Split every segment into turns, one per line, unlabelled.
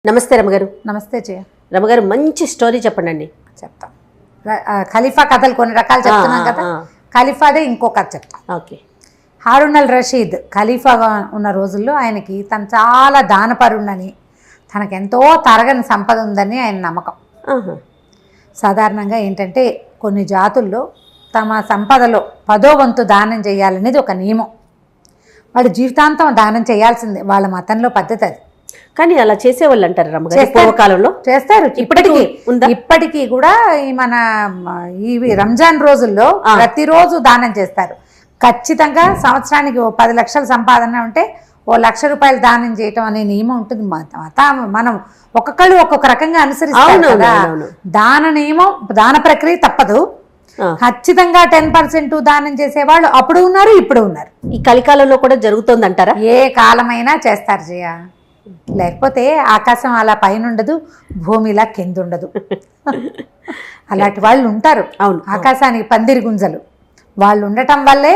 నమస్తే రమగారు.
నమస్తే జయ.
రమగారు మంచి స్టోరీ చెప్పండి.
చెప్తాం. ఖలీఫా కథలు కొన్ని రకాలు చెప్తున్నాం కదా, ఖలీఫాదే ఇంకో కథ చెప్తాం.
ఓకే.
హారూన్ అల్ రషీద్ ఖలీఫాగా ఉన్న రోజుల్లో ఆయనకి తను చాలా దానపరుణని, తనకెంతో తరగని సంపద ఉందని ఆయన నమ్మకం. సాధారణంగా ఏంటంటే కొన్ని జాతుల్లో తమ సంపదలో 10వ వంతు దానం చేయాలనేది ఒక నియమం. వాళ్ళు జీవితాంతం దానం చేయాల్సిందే, వాళ్ళ మతంలో పద్ధతి అది.
కానీ అలా చేసేవాళ్ళు అంటారు రమగారు, పూర్వకాలంలో
చేస్తారు. ఇప్పటికీ కూడా ఈ రంజాన్ రోజుల్లో ప్రతిరోజు దానం చేస్తారు. ఖచ్చితంగా సంవత్సరానికి 10 లక్షల సంపాదన ఉంటే 1 లక్ష రూపాయలు దానం చేయటం అనే నియమం ఉంటుంది. మనం ఒక్కొక్కళ్ళు ఒక్కొక్క రకంగా అనుసరిస్తాం కదా. దాన నియమం, దాన ప్రక్రియ తప్పదు. ఖచ్చితంగా 10% దానం చేసేవాళ్ళు అప్పుడు ఉన్నారు, ఇప్పుడు ఉన్నారు.
ఈ కలికాలంలో కూడా జరుగుతుంది అంటారా?
ఏ కాలమైనా చేస్తారు జయ. లేకపోతే ఆకాశం అలా పైన ఉండదు, భూమి ఇలా కింద ఉండదు. అలాంటి వాళ్ళు ఉంటారు.
అవును,
ఆకాశానికి పందిరి గుంజలు వాళ్ళు ఉండటం వల్లే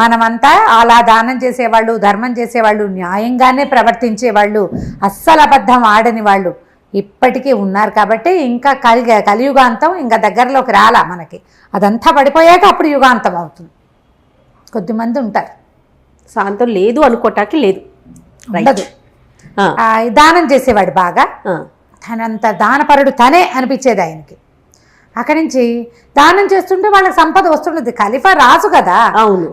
మనమంతా అలా దానం చేసేవాళ్ళు, ధర్మం చేసేవాళ్ళు, న్యాయంగానే ప్రవర్తించేవాళ్ళు, అస్సలు అబద్ధం ఆడని వాళ్ళు ఇప్పటికీ ఉన్నారు. కాబట్టి ఇంకా కలియుగాంతం ఇంకా దగ్గరలోకి రాలా మనకి. అదంతా పడిపోయాక అప్పుడు యుగాంతం అవుతుంది. కొద్దిమంది ఉంటారు.
శాంతం లేదు అనుకోటానికి లేదు,
ఉండదు. దానం చేసేవాడు బాగా, తనంత దానపరుడు తనే అనిపించేది ఆయనకి. అక్కడి నుంచి దానం చేస్తుంటే వాళ్ళకి సంపద వస్తుండదు. ఖలీఫా రాజు కదా,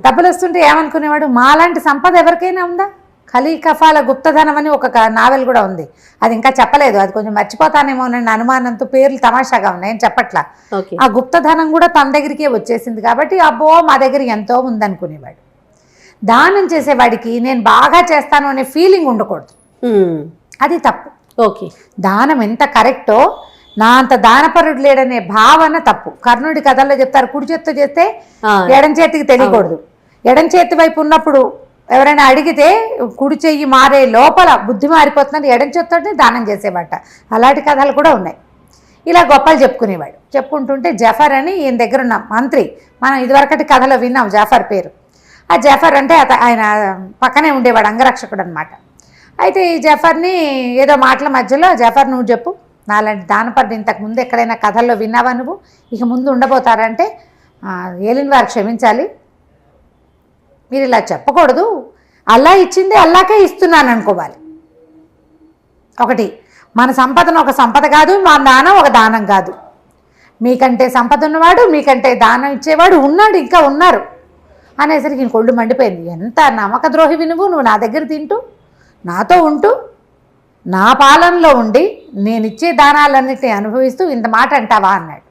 డబ్బులు వస్తుంటే ఏమనుకునేవాడు, మాలాంటి సంపద ఎవరికైనా ఉందా? ఖలీఫాల గుప్తధనం అని ఒక నావెల్ కూడా ఉంది. అది ఇంకా చెప్పలేదు, అది కొంచెం మర్చిపోతానేమోనని అనుమానంతో పేర్లు తమాషాగా ఉన్నాయి, చెప్పట్లా. ఆ గుప్తధనం కూడా తన దగ్గరికే వచ్చేసింది కాబట్టి అబ్బో మా దగ్గర ఎంతో ఉందనుకునేవాడు. దానం చేసేవాడికి నేను బాగా చేస్తాను అనే ఫీలింగ్ ఉండకూడదు, అది తప్పు.
ఓకే.
దానం ఎంత కరెక్టో నా అంత దానపరుడు లేడనే భావన తప్పు. కర్ణుడి కథల్లో చెప్తారు, కుడి చేత్తో చేస్తే ఎడం చేతికి తెలియకూడదు. ఎడం చేతి వైపు ఉన్నప్పుడు ఎవరైనా అడిగితే కుడి చెయ్యి మారే లోపల బుద్ధి మారిపోతుందని ఎడం చేత్తోనే దానం చేసేవాట. అలాంటి కథలు కూడా ఉన్నాయి. ఇలా గొప్పలు చెప్పుకునేవాడు. చెప్పుకుంటుంటే జఫర్ అని ఈయన దగ్గర ఉన్న మంత్రి, మనం ఇదివరకటి కథలో విన్నాం జఫర్ పేరు. ఆ జఫర్ అంటే ఆయన పక్కనే ఉండేవాడు, అంగరక్షకుడు అనమాట. అయితే ఈ జఫర్ని ఏదో మాటల మధ్యలో, జఫర్ నువ్వు చెప్పు, నాలాంటి దానపరుడు ఇంతకు ముందు ఎక్కడైనా కథల్లో విన్నావా నువ్వు, ఇక ముందు ఉండబోతారంటే ఏలిన వారు క్షమించాలి, మీరు ఇలా చెప్పకూడదు, అల్లా ఇచ్చింది అల్లాకే ఇస్తున్నాను అనుకోవాలి. ఒకటి, మన సంపదను ఒక సంపద కాదు, మా దానం ఒక దానం కాదు. మీకంటే సంపద ఉన్నవాడు, మీకంటే దానం ఇచ్చేవాడు ఉన్నాడు, ఇంకా ఉన్నారు అనేసరికి కొళ్ళు మండిపోయింది. ఎంత నమ్మక ద్రోహివి నువ్వు నా దగ్గర తింటూ, నాతో ఉంటూ, నా పాలనలో ఉండి నేనిచ్చే దానాలన్నిటినీ అనుభవిస్తూ ఇంత మాట అంటావా అన్నాడు.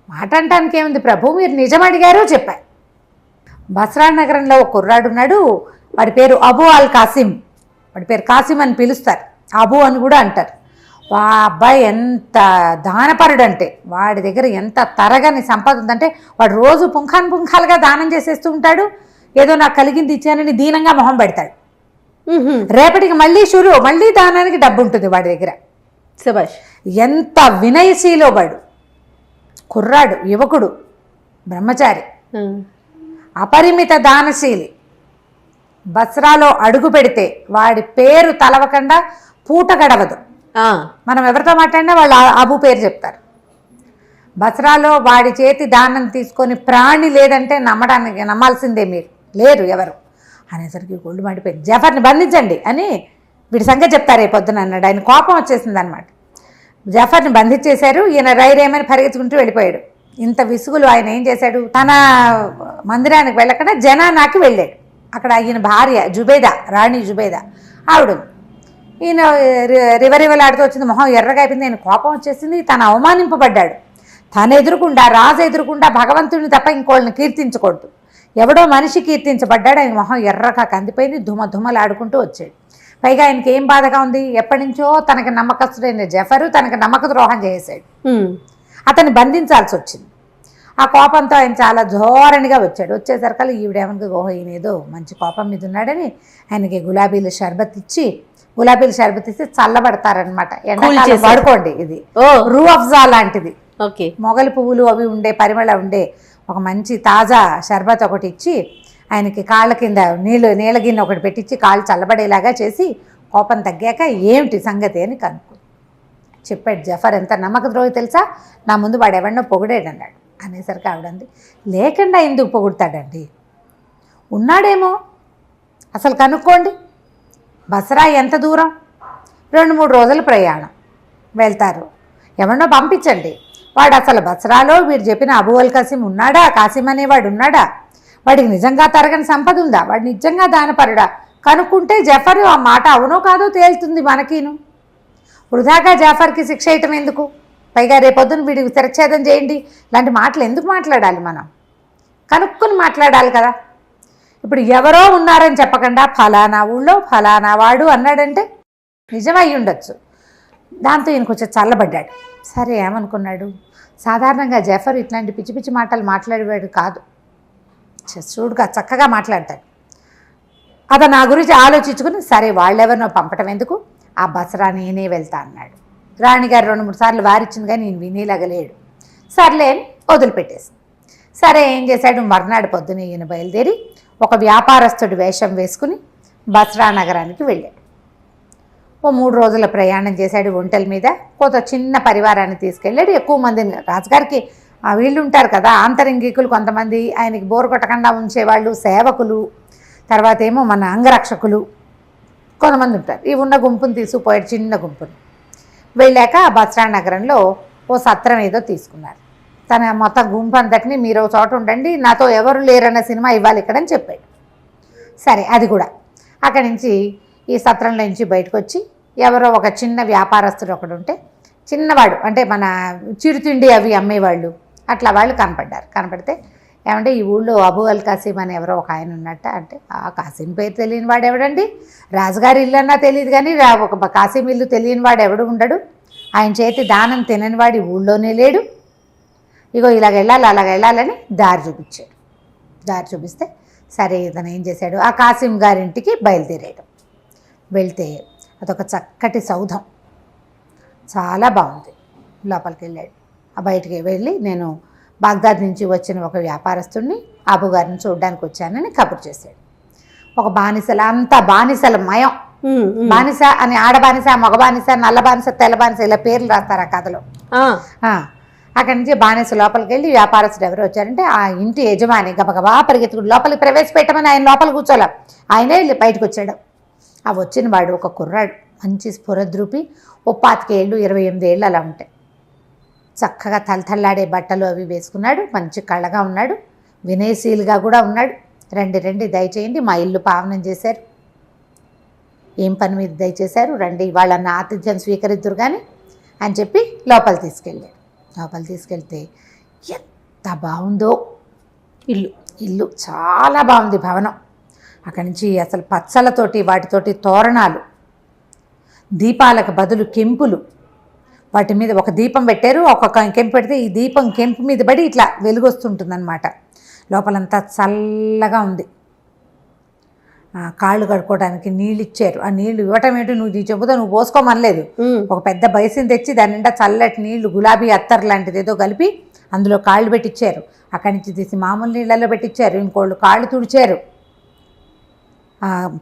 మాట అంటానికి ఏముంది ప్రభు, మీరు నిజం అడిగారో చెప్పారు. బస్రా నగరంలో ఒక కుర్రాడు ఉన్నాడు, వాడి పేరు అబూ అల్ కాసిం. వాడి పేరు కాసిం అని పిలుస్తారు, అబూ అని కూడా అంటారు. వా అబ్బాయి ఎంత దానపరుడు అంటే, వాడి దగ్గర ఎంత తరగని సంపద ఉందంటే, వాడు రోజు పుంఖాలుగా దానం చేసేస్తూ ఉంటాడు. ఏదో నాకు కలిగింది ఇచ్చానని దీనంగా మొహం పెడతాడు. రేపటికి మళ్ళీ దానానికి డబ్బు ఉంటుంది వాడి దగ్గర.
శభాష్.
ఎంత వినయశీలో వాడు. కుర్రాడు, యువకుడు, బ్రహ్మచారి, అపరిమిత దానశీలి. బస్రాలో అడుగు పెడితే వాడి పేరు తలవకుండా పూట గడవదు. మనం ఎవరితో మాట్లాడినా వాళ్ళు అబు పేరు చెప్తారు. బస్రాలో వాడి చేతి దానం తీసుకొని ప్రాణి లేదంటే నమ్మాల్సిందే, మీరు లేరు ఎవరు అనేసరికి గొళ్ళు మండిపోయింది. జఫర్ని బంధించండి అని వీడి సంగతి చెప్తారు రేపొద్దున అన్నాడు. ఆయన కోపం వచ్చేసింది అనమాట. జఫర్ని బంధించేశారు. ఈయన రైరేమని పరిగెత్తుకుంటూ వెళ్ళిపోయాడు. ఇంత విసుగులు ఆయన ఏం చేశాడు, తన మందిరానికి వెళ్ళకుండా జనానాకి వెళ్ళాడు. అక్కడ ఈయన భార్య జుబేదా, రాణి జుబేదా ఆవిడ. ఈయన రివరివలాడుతూ వచ్చింది, మొహం ఎర్రగా అయిపోయింది. ఆయన కోపం వచ్చేసింది. తను అవమానింపబడ్డాడు. తను ఎదురుకుండా, రాజు ఎదురుకుండా భగవంతుడిని తప్ప ఇంకోళ్ళని కీర్తించకూడదు. ఎవడో మనిషి కీర్తించబడ్డాడు. ఆయన మొహం ఎర్రగా కందిపోయింది, ధుమధుమలాడుకుంటూ వచ్చాడు. పైగా ఆయనకి ఏం బాధగా ఉంది, ఎప్పటి నుంచో తనకి నమ్మకస్తుడైన జఫరు తనకి నమ్మక ద్రోహం చేశాడు. అతన్ని బంధించాల్సి వచ్చింది. ఆ కోపంతో ఆయన చాలా ధోరణిగా వచ్చాడు. వచ్చేసరికి ఈవిడేమనుకో, ఓహో ఈయన ఏదో మంచి కోపం మీద ఉన్నాడని ఆయనకి గులాబీల షర్బత్ ఇచ్చి చల్లబడతారనమాట. ఎండాకాలం వాడుకోండి, ఇది రూ అఫ్జా లాంటిది, మొగలి పువ్వులు అవి ఉండే పరిమళ ఉండే ఒక మంచి తాజా షర్బత్ ఒకటి ఇచ్చి ఆయనకి కాళ్ళ కింద నీళ్ళ గిన్నె ఒకటి పెట్టించి కాళ్ళు చల్లబడేలాగా చేసి కోపం తగ్గాక ఏమిటి సంగతి అని కనుక్కో చెప్పాడు. జఫర్ ఎంత నమ్మక ద్రోహి తెలుసా, నా ముందు వాడు ఎవరినో పొగిడాడన్నాడు. అనేసరికి ఆవిడంది, లేకుండా ఎందుకు పొగుడతాడండి, ఉన్నాడేమో అసలు కనుక్కోండి. బసరా ఎంత దూరం, 2-3 రోజుల ప్రయాణం, వెళ్తారు. ఎవరినో పంపించండి. వాడు అసలు బసరాలో వీడు చెప్పిన అబూ అల్ కాసిం ఉన్నాడా, కాసిం అనేవాడు ఉన్నాడా, వాడికి నిజంగా తరగని సంపద ఉందా, వాడు నిజంగా దానపరుడా, కనుక్కుంటే జఫర్ ఆ మాట అవునో కాదో తేలుతుంది మనకిను. వృధాగా జాఫర్కి శిక్ష వేయటం ఎందుకు, పైగా రేపొద్దున వీడికి శిరచ్ఛేదం చేయండి, ఇలాంటి మాటలు ఎందుకు మాట్లాడాలి, మనం కనుక్కుని మాట్లాడాలి కదా. ఇప్పుడు ఎవరో ఉన్నారని చెప్పకుండా ఫలానా ఊళ్ళో ఫలానా వాడు అన్నాడంటే నిజమై ఉండొచ్చు. దాంతో ఈయన కొంచెం చల్లబడ్డాడు. సరే ఏమనుకున్నాడు, సాధారణంగా జఫర్ ఇట్లాంటి పిచ్చి పిచ్చి మాటలు మాట్లాడేవాడు కాదు, చూడుగా చక్కగా మాట్లాడతాడు. అతను నా గురించి ఆలోచించుకుని సరే వాళ్ళెవరినో పంపటం ఎందుకు, ఆ బసరా నేనే వెళ్తా అన్నాడు. రాణిగారు 2-3 సార్లు వారిచ్చింది కానీ నేను వినేలాగలేడు. సర్లే అని వదిలిపెట్టేసి సరే ఏం చేశాడు, మర్నాడు పొద్దున ఈయన బయలుదేరి ఒక వ్యాపారస్తుడి వేషం వేసుకుని బసరా నగరానికి వెళ్ళాడు. ఓ 3 రోజుల ప్రయాణం చేశాడు ఒంటెల మీద. కొంత చిన్న పరివారాన్ని తీసుకెళ్ళాడు. ఎక్కువ మందిని, రాజుగారికి వీళ్ళు ఉంటారు కదా ఆంతరంగికులు కొంతమంది, ఆయనకి బోరు కొట్టకుండా ఉంచేవాళ్ళు సేవకులు, తర్వాత ఏమో మన అంగరక్షకులు కొంతమంది ఉంటారు. ఈ ఉన్న గుంపుని తీసుకుపోయాడు, చిన్న గుంపుని. వెళ్ళాక బసరా నగరంలో ఓ సత్రం ఏదో తీసుకున్నారు. తన మొత్తం గుంపు అంతటిని మీరు ఒక చోట ఉండండి, నాతో ఎవరు లేరన్న సినిమా ఇవ్వాలి ఇక్కడని చెప్పాడు. సరే అది కూడా అక్కడి నుంచి ఈ సత్రంలో నుంచి బయటకు వచ్చి ఎవరో ఒక చిన్న వ్యాపారస్తుడు ఒకడు ఉంటే, చిన్నవాడు అంటే మన చిరుతిండి అవి అమ్మేవాళ్ళు అట్లా వాళ్ళు కనపడ్డారు. కనపడితే ఏమంటే ఈ ఊళ్ళో అబూ అల్ కాసిం అని ఎవరో ఒక ఆయన ఉన్నట్ట అంటే, ఆ కాసిం పేరు తెలియని వాడు ఎవడండి, రాజుగారి ఇల్లు అన్నా తెలియదు కానీ ఒక కాసిం ఇల్లు తెలియని వాడు ఎవడు ఉండడు, ఆయన చేతి దానం తినని వాడి ఊళ్ళోనే లేడు, ఇగో ఇలాగ వెళ్ళాలి అలాగ వెళ్ళాలని దారి చూపించాడు. దారి చూపిస్తే సరే ఇతను ఏం చేశాడు, ఆ కాసిం గారింటికి బయలుదేరాడు. వెళ్తే అదొక చక్కటి సౌధం, చాలా బాగుంది. లోపలికి వెళ్ళాడు. ఆ బయటికి వెళ్ళి నేను బాగ్దాద్ నుంచి వచ్చిన ఒక వ్యాపారస్తుడిని అబు గారిని చూడడానికి వచ్చానని కబురు చేశాడు. ఒక బానిసల అంతా బానిసల మయం, బానిస అని ఆడ బానిస, మగ బానిస, నల్ల బానిస, తెల్ల బానిస ఇలా పేర్లు రాస్తారు ఆ కథలో. అక్కడి నుంచి బానిస లోపలికి వెళ్ళి వ్యాపారస్తుడు ఎవరు వచ్చారంటే ఆ ఇంటి యజమాని గబగబా పరిగెత్తుకుని లోపలికి ప్రవేశపెట్టమని ఆయన లోపల కూర్చోలే, ఆయనే వెళ్ళి బయటకు వచ్చాడు. ఆ వచ్చిన వాడు ఒక కుర్రాడు, మంచి స్ఫురద్రూపి, 25 ఏళ్ళు 28 ఏళ్ళు అలా ఉంటాయి. చక్కగా తలతల్లాడే బట్టలు అవి వేసుకున్నాడు, మంచి కళ్ళగా ఉన్నాడు, వినయశీలుగా కూడా ఉన్నాడు. రండి దయచేయండి, మా ఇల్లు పావనం చేశారు, ఏం పని మీద దయచేశారు, రండి వాళ్ళన్న ఆతిథ్యం స్వీకరిద్దురు కానీ అని చెప్పి లోపల తీసుకెళ్ళాడు. లోపల తీసుకెళ్తే ఎంత బాగుందో ఇల్లు చాలా బాగుంది భవనం. అక్కడి నుంచి అసలు పచ్చలతోటి వాటితోటి తోరణాలు, దీపాలకు బదులు కెంపులు, వాటి మీద ఒక దీపం పెట్టారు, ఒక్కొక్క కెంపు పెడితే ఈ దీపం కెంపు మీద పడి ఇట్లా వెలుగొస్తుంటుందన్నమాట. లోపలంతా చల్లగా ఉంది. కాళ్ళు కడుక్కోవడానికి నీళ్ళు ఇచ్చారు. ఆ నీళ్లు ఇవ్వటం ఏంటి, నువ్వు నీ చెబుతా నువ్వు పోసుకోమనలేదు, ఒక పెద్ద బయసిని తెచ్చి దాని నిండా చల్లటి నీళ్లు గులాబీ అత్తర్ లాంటిది ఏదో కలిపి అందులో కాళ్ళు పెట్టించారు. అక్కడి నుంచి తీసి మామూలు నీళ్ళల్లో పెట్టించారు. ఇంకోళ్ళు కాళ్ళు తుడిచారు,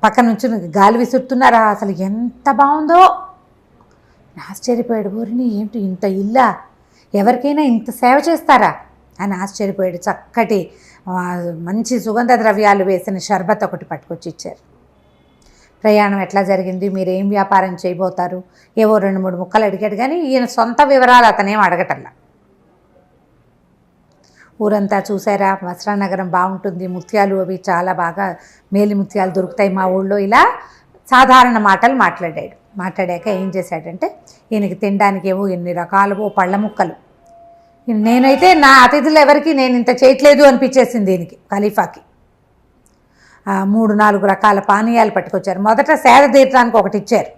పక్క నుంచి గాలి విసురుతున్నారు. అసలు ఎంత బాగుందో, ఆశ్చర్యపోయాడు. ఊరిని ఏంటి ఇంత ఇల్లా, ఎవరికైనా ఇంత సేవ చేస్తారా అని ఆశ్చర్యపోయాడు. చక్కటి మంచి సుగంధ ద్రవ్యాలు వేసిన షర్బత్ ఒకటి పట్టుకొచ్చి ఇచ్చారు. ప్రయాణం ఎట్లా జరిగింది, మీరు ఏం వ్యాపారం చేయబోతారు, ఏవో 2-3 ముక్కలు అడిగాడు కానీ ఈయన సొంత వివరాలు అతనేం అడగటల్లా. ఊరంతా చూసారా, బసరా నగరం బాగుంటుంది, ముత్యాలు అవి చాలా బాగా మేలి ముత్యాలు దొరుకుతాయి మా ఊళ్ళో, ఇలా సాధారణ మాటలు మాట్లాడాడు. మాట్లాడాక ఏం చేశాడంటే ఈయనకి తినడానికి ఏవో ఎన్ని రకాలవో పళ్ళ ముక్కలు, నేనైతే నా అతిథులు ఎవరికి నేను ఇంత చేయట్లేదు అనిపించేసింది దీనికి. ఖలీఫాకి 3-4 రకాల పానీయాలు పట్టుకొచ్చారు. మొదట సేద తీర్చడానికి ఒకటి ఇచ్చారు.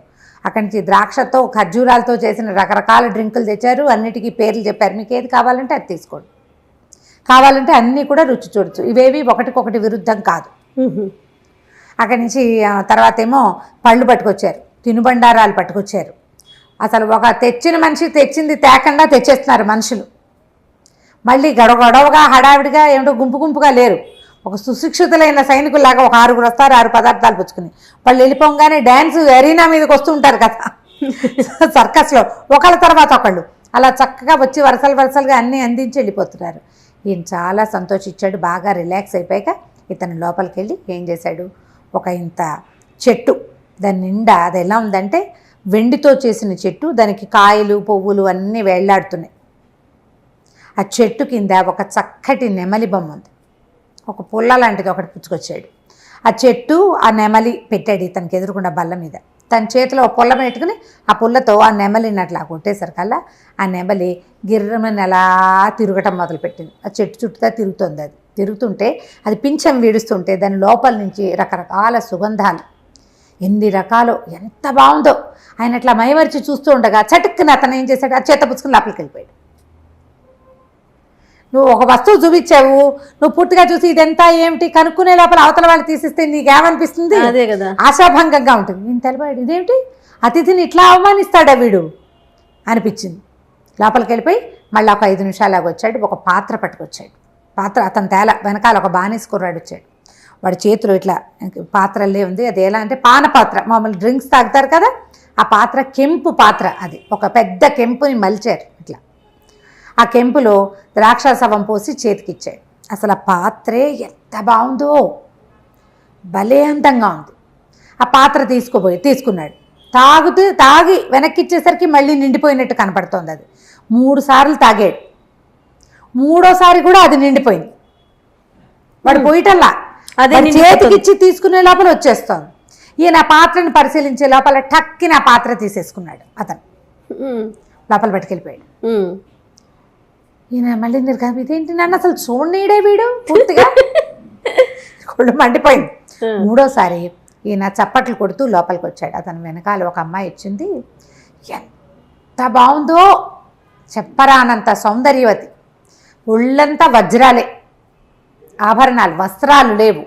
అక్కడి నుంచి ద్రాక్షతో ఖర్జూరాలతో చేసిన రకరకాల డ్రింకులు తెచ్చారు. అన్నిటికీ పేర్లు చెప్పారు, మీకు ఏది కావాలంటే అది తీసుకోండి, కావాలంటే అన్నీ కూడా రుచి చూడొచ్చు, ఇవేవి ఒకటికొకటి విరుద్ధం కాదు. అక్కడి నుంచి తర్వాత ఏమో పళ్ళు పట్టుకొచ్చారు, తినుబండారాలు పట్టుకొచ్చారు. అసలు ఒక తెచ్చిన మనిషి తెచ్చింది తేకుండా తెచ్చేస్తున్నారు మనుషులు. మళ్ళీ గొడవగా హడావిడిగా ఏమిటో గుంపుగా లేరు, ఒక సుశిక్షితులైన సైనికుల్లాగా ఒక 6 వస్తారు, 6 పదార్థాలు పుచ్చుకుని. వాళ్ళు వెళ్ళిపోగానే డ్యాన్స్ ఎరీనా మీదకి వస్తూ ఉంటారు కదా సర్కస్లో, ఒకళ్ళ తర్వాత ఒకళ్ళు అలా చక్కగా వచ్చి వరుసలుగా అన్నీ అందించి వెళ్ళిపోతున్నారు. ఈయన చాలా సంతోషించాడు. బాగా రిలాక్స్ అయిపోయాక ఇతను లోపలికి వెళ్ళి ఏం చేశాడు, ఒక ఇంత చెట్టు, దాని నిండా అది ఎలా ఉందంటే వెండితో చేసిన చెట్టు, దానికి కాయలు పువ్వులు అన్నీ వేళ్లాడుతున్నాయి. ఆ చెట్టు కింద ఒక చక్కటి నెమలి బొమ్మ ఉంది. ఒక పుల్ల లాంటిది ఒకటి పుచ్చుకొచ్చాడు. ఆ చెట్టు ఆ నెమలి పెట్టాడు ఇతనికి ఎదురుకుండా బల్ల మీద. తన చేతిలో ఒక పుల్ల పెట్టుకుని ఆ పుల్లతో ఆ నెమలిని అట్లా కొట్టేసరికల్లా ఆ నెమలి గిర్రమని అలా తిరగటం మొదలుపెట్టింది. ఆ చెట్టు చుట్టూ తిరుగుతుంది. అది తిరుగుతుంటే అది పింఛం వీడుస్తుంటే దాని లోపల నుంచి రకరకాల సుగంధాలు, ఎన్ని రకాలు, ఎంత బాగుందో. ఆయన అట్లా మైమరిచి చూస్తూ ఉండగా చటుక్కుని అతను ఏం చేశాడు, ఆ చేత పుచ్చుకుని లోపలికి వెళ్ళిపోయాడు. నువ్వు ఒక వస్తువు చూపించావు, నువ్వు పూర్తిగా చూసి ఇదంతా ఏమిటి కనుక్కునే లోపల అవతల వాళ్ళు తీసిస్తే నీకేమనిపిస్తుంది?
అదే కదా,
ఆశాభంగంగా ఉంటుంది. నేను తెలిపాడు, ఇదేమిటి అతిథిని ఇట్లా అవమానిస్తాడా వీడు అనిపించింది. లోపలికి వెళ్ళిపోయి మళ్ళీ ఒక 5 నిమిషాలాగా వచ్చాడు. ఒక పాత్ర పట్టుకొచ్చాడు. పాత్ర అతను వెనకాల ఒక బానిస కుర్రాడు వచ్చాడు. వాడి చేతిలో ఇట్లా పాత్రలే ఉంది. అది ఎలా అంటే పాన పాత్ర, మామూలు డ్రింక్స్ తాగుతారు కదా ఆ పాత్ర, కెంపు పాత్ర. అది ఒక పెద్ద కెంపుని మలిచారు ఇట్లా. ఆ కెంపులో ద్రాక్షాసవం పోసి చేతికిచ్చాడు. అసలు ఆ పాత్రే ఎంత బాగుందో, భలే అందంగా ఉంది. ఆ పాత్ర తీసుకున్నాడు. తాగి వెనక్కిచ్చేసరికి మళ్ళీ నిండిపోయినట్టు కనపడుతోంది. అది 3 సార్లు తాగాడు. 3వసారి కూడా అది నిండిపోయింది. వాడు పోయిటల్లా అది చేతికిచ్చి తీసుకునే లోపల వచ్చేస్తోంది. ఈయన ఆ పాత్రను పరిశీలించే లోపల టక్కిన ఆ పాత్ర తీసేసుకున్నాడు. అతను లోపల పట్టుకెళ్ళిపోయాడు. ఈయన మళ్ళీ ఇదేంటి నన్ను అసలు చూడనీడే వీడు పూర్తిగా కొళ్ళు మండిపోయింది. 3వసారి ఈయన చప్పట్లు కొడుతూ లోపలికి వచ్చాడు. అతను వెనకాల ఒక అమ్మాయి వచ్చింది. ఎంత బాగుందో చెప్పరానంత సౌందర్యవతి, ఒళ్ళంతా వజ్రాలే, ఆభరణాలు, వస్త్రాలు లేవు,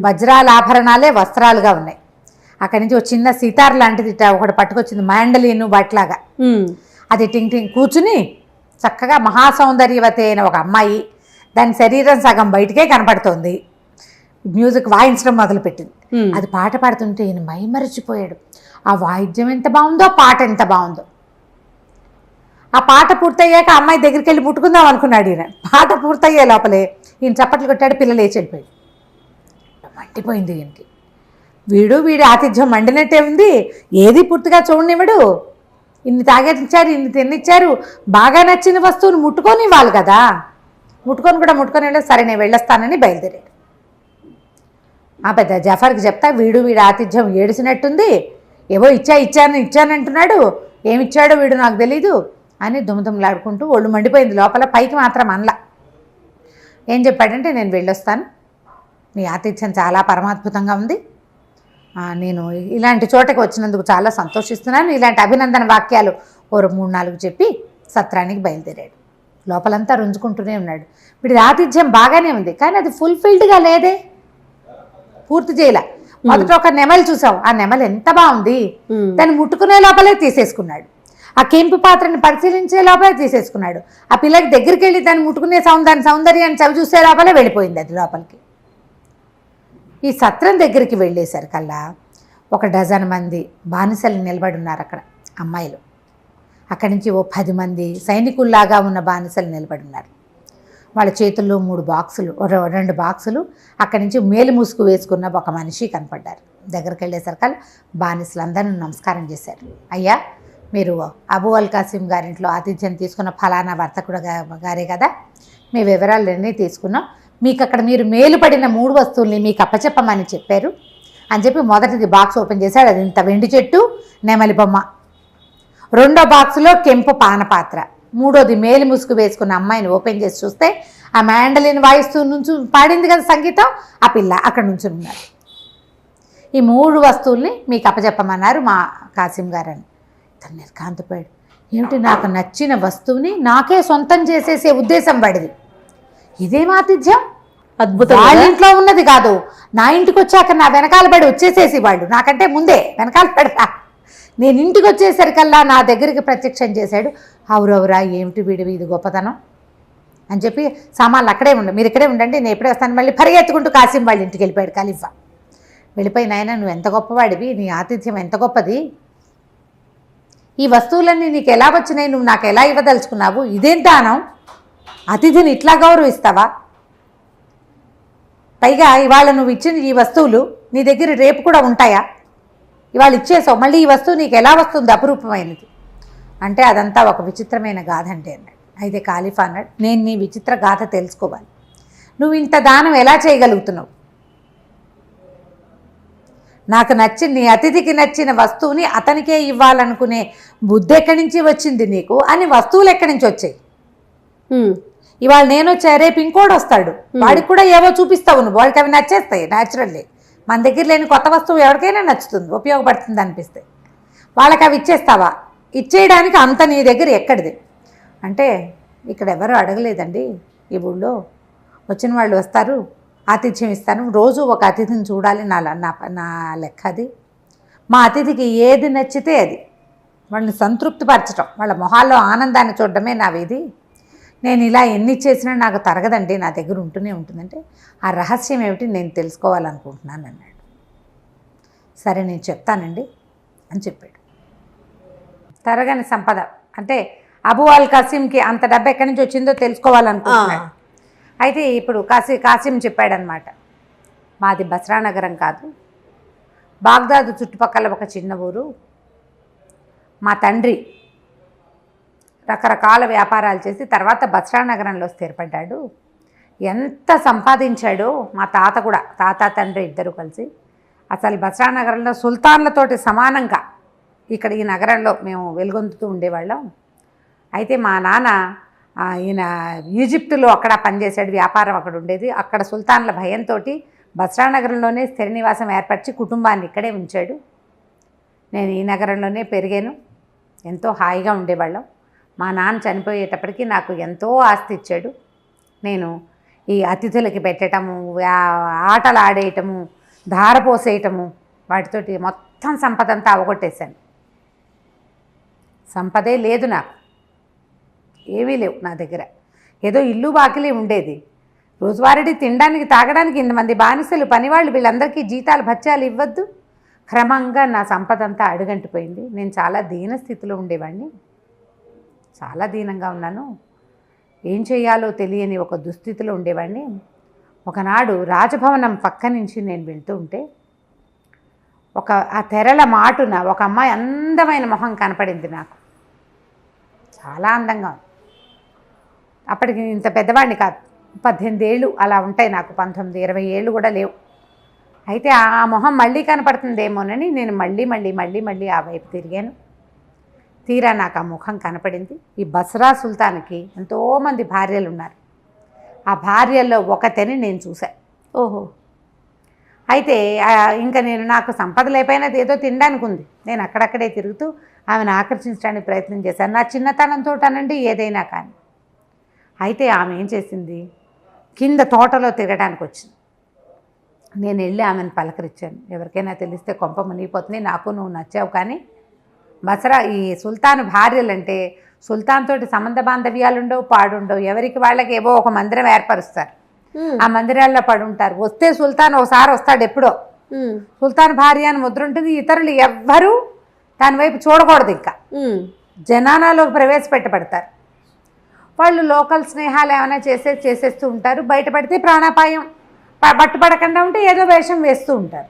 వజ్రాల ఆభరణాలే వస్త్రాలుగా ఉన్నాయి. అక్కడి నుంచి ఒక చిన్న సితార్ లాంటిది ఒకటి పట్టుకొచ్చింది, మ్యాండలీను బట్లాగా. అది టింగ్ టింగ్ కూర్చుని చక్కగా మహాసౌందర్యవతి అయిన ఒక అమ్మాయి, దాని శరీరం సగం బయటికే కనపడుతోంది. మ్యూజిక్ వాయించడం మొదలుపెట్టింది. అది పాట పాడుతుంటే ఈయన మైమరిచిపోయాడు. ఆ వాయిద్యం ఎంత బాగుందో, పాట ఎంత బాగుందో. ఆ పాట పూర్తయ్యాక అమ్మాయి దగ్గరికి వెళ్ళి ముట్టుకుందాం అనుకున్నాడు ఈయన. పాట పూర్తయ్యే లోపలే ఈయన చప్పట్లు కొట్టాడు. పిల్లలు లేచి వెళ్ళిపోయాడు. మండిపోయింది ఈయనకి. వీడి ఆతిథ్యం మండినట్టే ఉంది. ఏది పూర్తిగా చూడనివ్వడు. ఇన్ని తాగేచ్చారు, ఇన్ని తిన్నిచ్చారు, బాగా నచ్చిన వస్తువుని ముట్టుకొని ఇవ్వాలి కదా. ముట్టుకొని వెళ్ళి సరే నేను వెళ్ళొస్తానని బయలుదేరాడు. ఆ పెద్ద జఫర్కి చెప్తా, వీడి ఆతిథ్యం ఏడిసినట్టుంది, ఏవో ఇచ్చానంటున్నాడు, ఏమిచ్చాడో వీడు నాకు తెలీదు అని దుమ్ములాడుకుంటూ ఒళ్ళు మండిపోయింది లోపల. పైకి మాత్రం అనలా. ఏం చెప్పాడంటే, నేను వెళ్ళొస్తాను, నీ ఆతిథ్యం చాలా పరమాద్భుతంగా ఉంది, నేను ఇలాంటి చోటకి వచ్చినందుకు చాలా సంతోషిస్తున్నాను, ఇలాంటి అభినందన వాక్యాలు ఓ 3-4 చెప్పి సత్రానికి బయలుదేరాడు. లోపలంతా రుంజుకుంటూనే ఉన్నాడు. వీడి ఆతిథ్యం బాగానే ఉంది, కానీ అది ఫుల్ఫిల్డ్గా లేదే, పూర్తి చేయలే. మొదట ఒక నెమలి చూసాం, ఆ నెమలి ఎంత బాగుంది, దాన్ని ముట్టుకునే లోపలే తీసేసుకున్నాడు. ఆ కెంపు పాత్రని పరిశీలించే లోపలే తీసేసుకున్నాడు. ఆ పిల్లకి దగ్గరికి వెళ్ళి దాన్ని ముట్టుకునే దాని సౌందర్యాన్ని చవి చూసే లోపలే వెళ్ళిపోయింది అది లోపలికి. ఈ సత్రం దగ్గరికి వెళ్ళేసరికల్లా ఒక డజన్ మంది బానిసలు నిలబడి ఉన్నారు అక్కడ, అమ్మాయిలు. అక్కడి నుంచి ఓ 10 మంది సైనికుల్లాగా ఉన్న బానిసలు నిలబడి ఉన్నారు. వాళ్ళ చేతుల్లో 2 బాక్సులు, అక్కడి నుంచి మేలు ముసుగు వేసుకున్న ఒక మనిషి కనపడ్డారు. దగ్గరికి వెళ్ళేసరికల్లా బానిసలందరూ నమస్కారం చేశారు. అయ్యా, మీరు అబూ అల్ కాసిం గారింట్లో ఆతిథ్యం తీసుకున్న ఫలానా వర్తకుడు గారే కదా, మీ వివరాలన్నీ తీసుకున్నాం, మీకు అక్కడ మీరు మేలు పడిన 3 వస్తువుల్ని మీకు అప్పచెప్పమని చెప్పారు అని చెప్పి మొదటిది బాక్స్ ఓపెన్ చేశాడు. అది ఇంత వెండి చెట్టు, నెమలి బొమ్మ. 2వ బాక్సులో కెంపు పానపాత్ర. 3వది మేలు ముసుగు వేసుకున్న అమ్మాయిని ఓపెన్ చేసి చూస్తే ఆ మ్యాండలిన్ వాయిస్తూ నుంచి పాడింది కదా సంగీతం, ఆ పిల్ల అక్కడ నుంచి ఉన్నారు. ఈ 3 వస్తువుల్ని మీకు అప్పచెప్పమన్నారు మా కాసిం గారని. తను నిర్కాంతపోయాడు. ఏమిటి, నాకు నచ్చిన వస్తువుని నాకే సొంతం చేసేసే ఉద్దేశం పడింది, ఇదేం ఆతిథ్యం, అద్భుతం. వాళ్ళ ఇంట్లో ఉన్నది కాదు, నా ఇంటికి వచ్చాక నా వెనకాల పడి వచ్చేసేసి వాళ్ళు, నాకంటే ముందే వెనకాల పడరా, నేను ఇంటికి వచ్చేసరికల్లా నా దగ్గరికి ప్రత్యక్షం చేశాడు. అవురవురా, ఏమిటి వీడివి ఇది గొప్పతనం, అని చెప్పి సామాన్లు అక్కడే ఉండండి, మీరు ఇక్కడే ఉండండి, నేను ఎప్పుడే వస్తాను. మళ్ళీ పరిగెత్తుకుంటూ కాసిం వాళ్ళ ఇంటికి వెళ్ళిపోయాడు ఖలీఫా. వెళ్ళిపోయి, నాయన నువ్వు ఎంత గొప్పవాడివి, నీ ఆతిథ్యం ఎంత గొప్పది, ఈ వస్తువులన్నీ నీకు ఎలా వచ్చినాయి, నువ్వు నాకు ఎలా ఇవ్వదలుచుకున్నావు, ఇదేం దానం, అతిథిని ఇట్లా గౌరవిస్తావా, పైగా ఇవాళ నువ్వు ఇచ్చిన ఈ వస్తువులు నీ దగ్గర రేపు కూడా ఉంటాయా, ఇవాళ ఇచ్చేసావు, మళ్ళీ ఈ వస్తువు నీకు ఎలా వస్తుంది అపురూపమైనది అంటే అదంతా ఒక విచిత్రమైన గాథ అంటే అన్నాడు. అయితే ఖలీఫా అన్నాడు, నేను నీ విచిత్ర గాథ తెలుసుకోవాలి, నువ్వు ఇంత దానం ఎలా చేయగలుగుతున్నావు, నాకు నచ్చిన నీ అతిథికి నచ్చిన వస్తువుని అతనికే ఇవ్వాలనుకునే బుద్ధి ఎక్కడి నుంచి వచ్చింది నీకు, అని వస్తువులు ఎక్కడి నుంచి వచ్చాయి, ఇవాళ నేను వచ్చా రేపు ఇంకోటి వస్తాడు, వాడికి కూడా ఏవో చూపిస్తావు నువ్వు, వాడికి అవి నచ్చేస్తాయి న్యాచురల్లీ. మన దగ్గర లేని కొత్త వస్తువు ఎవరికైనా నచ్చుతుంది, ఉపయోగపడుతుంది అనిపిస్తే, వాళ్ళకి అవి ఇచ్చేస్తావా, ఇచ్చేయడానికి అంత నీ దగ్గర ఎక్కడిది అంటే, ఇక్కడ ఎవరు అడగలేదండి, ఈ ఊళ్ళో వచ్చిన వాళ్ళు వస్తారు, ఆతిథ్యం ఇస్తాను, రోజు ఒక అతిథిని చూడాలి, నా లెక్క అది, మా అతిథికి ఏది నచ్చితే అది, వాళ్ళని సంతృప్తిపరచడం, వాళ్ళ మొహాల్లో ఆనందాన్ని చూడడమే నా విధి, నేను ఇలా ఎన్ని చేసినా నాకు తరగదండి, నా దగ్గర ఉంటూనే ఉంటుందంటే, ఆ రహస్యం ఏమిటి నేను తెలుసుకోవాలనుకుంటున్నాను అన్నాడు. సరే నేను చెప్తానండి అని చెప్పాడు. తరగని సంపద అంటే అబూ అల్ కాసిమ్కి అంత డబ్బు ఎక్కడి నుంచి వచ్చిందో తెలుసుకోవాలనుకుంటున్నాడు. అయితే ఇప్పుడు కాసిం చెప్పాడనమాట, మాది బస్రా నగరం కాదు, బాగ్దాదు చుట్టుపక్కల ఒక చిన్న ఊరు, మా తండ్రి రకరకాల వ్యాపారాలు చేసి తర్వాత బస్రా నగరంలో స్థిరపడ్డాడు, ఎంత సంపాదించాడో, మా తాత కూడా, తాత తండ్రి ఇద్దరు కలిసి అసలు బస్రా నగరంలో సుల్తాన్లతోటి సమానంగా ఇక్కడ ఈ నగరంలో మేము వెలుగొందుతూ ఉండేవాళ్ళం. అయితే మా నాన్న ఈయన ఈజిప్టులో అక్కడ పనిచేసాడు, వ్యాపారం అక్కడ ఉండేది, అక్కడ సుల్తాన్ల భయంతో బస్రా నగరంలోనే స్థిర నివాసం ఏర్పరిచి కుటుంబాన్ని ఇక్కడే ఉంచాడు. నేను ఈ నగరంలోనే పెరిగాను, ఎంతో హాయిగా ఉండేవాళ్ళం. మా నాన్న చనిపోయేటప్పటికి నాకు ఎంతో ఆస్తి ఇచ్చాడు. నేను ఈ అతిథులకి పెట్టడము, ఆటలు ఆడేయటము, ధారపోసేయటము, వాటితోటి మొత్తం సంపదంతా అవగొట్టేశాను. సంపదే లేదు నాకు, ఏమీ లేవు నా దగ్గర, ఏదో ఇల్లు బాకిలే ఉండేది, రోజువారీ తినడానికి తాగడానికి ఇంతమంది బానిసలు పనివాళ్ళు, వీళ్ళందరికీ జీతాలు భత్యాలు ఇవ్వద్దు. క్రమంగా నా సంపదంతా అడుగంటిపోయింది. నేను చాలా దీన స్థితిలో ఉండేవాడిని, చాలా దీనంగా ఉన్నాను, ఏం చేయాలో తెలియని ఒక దుస్థితిలో ఉండేవాడిని. ఒకనాడు రాజభవనం పక్క నుంచి నేను వెళ్తూ ఉంటే ఆ తెరల మాటున ఒక అమ్మాయి అందమైన మొహం కనపడింది నాకు, చాలా అందంగా ఉంది. అప్పటికి ఇంత పెద్దవాడిని కాదు, 18 ఏళ్ళు అలా ఉంటాయి నాకు, 19, 20 ఏళ్ళు కూడా లేవు. అయితే ఆ మొహం మళ్ళీ కనపడుతుందేమోనని నేను మళ్ళీ ఆ వైపు తిరిగాను. తీరా నాకు ఆ ముఖం కనపడింది. ఈ బస్రా సుల్తాన్కి ఎంతోమంది భార్యలు ఉన్నారు, ఆ భార్యల్లో ఒకతని నేను చూశాను.
ఓహో.
అయితే ఇంకా నాకు సంపద లేకపోయినా ఏదో తినడానికి ఉంది, నేను అక్కడక్కడే తిరుగుతూ ఆమెను ఆకర్షించడానికి ప్రయత్నం చేశాను, నా చిన్నతనంతో అనండి ఏదైనా కానీ. అయితే ఆమె ఏం చేసింది, కింద తోటలో తిరగడానికి వచ్చింది. నేను వెళ్ళి ఆమెను పలకరించాను, ఎవరికైనా తెలిస్తే కొంప మునిగిపోతుంది, నాకు నువ్వు నచ్చావు, కానీ బస్రా ఈ సుల్తాన్ భార్యలంటే సుల్తాన్ తోటి సంబంధ బాంధవ్యాలు ఉండవు, పాడుండవు, ఎవరికి వాళ్ళకి ఏవో ఒక మందిరం ఏర్పరుస్తారు, ఆ మందిరాల్లో పడుంటారు. వస్తే సుల్తాన్ ఒకసారి వస్తాడు ఎప్పుడో, సుల్తాన్ భార్య అని ముద్ర ఉంటుంది, ఇతరులు ఎవ్వరూ దాని వైపు చూడకూడదు, ఇంకా జనానాలోకి ప్రవేశపెట్టబడతారు. వాళ్ళు లోకల్ స్నేహాలు ఏమైనా చేసేస్తూ ఉంటారు, బయటపడితే ప్రాణాపాయం, పట్టుపడకుండా ఉంటే ఏదో వేషం వేస్తూ ఉంటారు.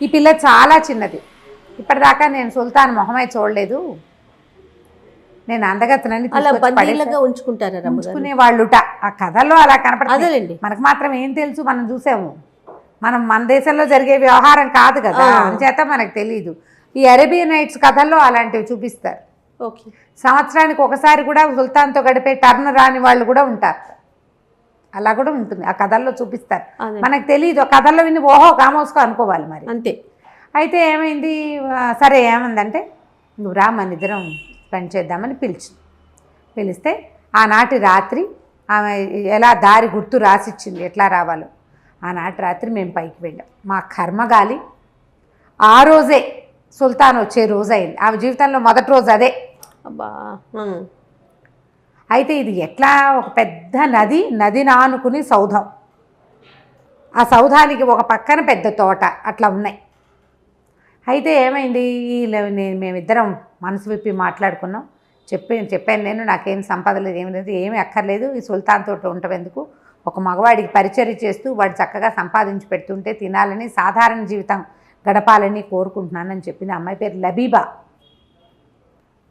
ఈ పిల్ల చాలా చిన్నది, ఇప్పటిదాకా నేను సుల్తాన్ మొహమై చూడలేదు, నేను అందగత్తనని ఉంచుకునే వాళ్ళుట. ఆ కథల్లో అలా కనపడుతుంది, మనకు మాత్రం ఏం తెలుసు, మనం చూసాము, మన దేశంలో జరిగే వ్యవహారం కాదు కదా, అంచేత మనకు తెలీదు. ఈ అరేబియన్ నైట్స్ కథల్లో అలాంటివి చూపిస్తారు. సంవత్సరానికి ఒకసారి కూడా సుల్తాన్తో గడిపే టర్న్ రాని వాళ్ళు కూడా ఉంటారు, అలా కూడా ఉంటుంది, ఆ కథల్లో చూపిస్తారు, మనకు తెలియదు. ఆ కథల్లో విని ఓహో కామోసుకో అనుకోవాలి మరి, అంతే. అయితే ఏమైంది, సరే ఏమందంటే నువ్వు రా మన ఇద్దరం స్పెండ్ చేద్దామని పిలిస్తే ఆనాటి రాత్రి ఆమె ఎలా దారి గుర్తు రాసిచ్చింది ఎట్లా రావాలో. ఆనాటి రాత్రి మేము పైకి వెళ్ళాం, మా కర్మగాలి ఆ రోజే సుల్తాన్ వచ్చే రోజు అయింది, ఆమె జీవితంలో మొదటి రోజు అదే.
అబ్బా.
అయితే ఇది ఎట్లా ఒక పెద్ద నదిని ఆనుకుని సౌధం, ఆ సౌధానికి ఒక పక్కన పెద్ద తోట అట్లా ఉన్నాయి. అయితే ఏమైంది, మేమిద్దరం మనసు విప్పి మాట్లాడుకున్నాం. చెప్పాను నేను, నాకేం సంపద లేదు, ఏమి లేదు, ఏమీ అక్కర్లేదు, ఈ సుల్తాన్ తోట ఉండటం ఎందుకు, ఒక మగవాడికి పరిచర్య చేస్తూ వాడు చక్కగా సంపాదించి పెడుతుంటే తినాలని, సాధారణ జీవితం గడపాలని కోరుకుంటున్నానని చెప్పింది. అమ్మాయి పేరు లబీబా.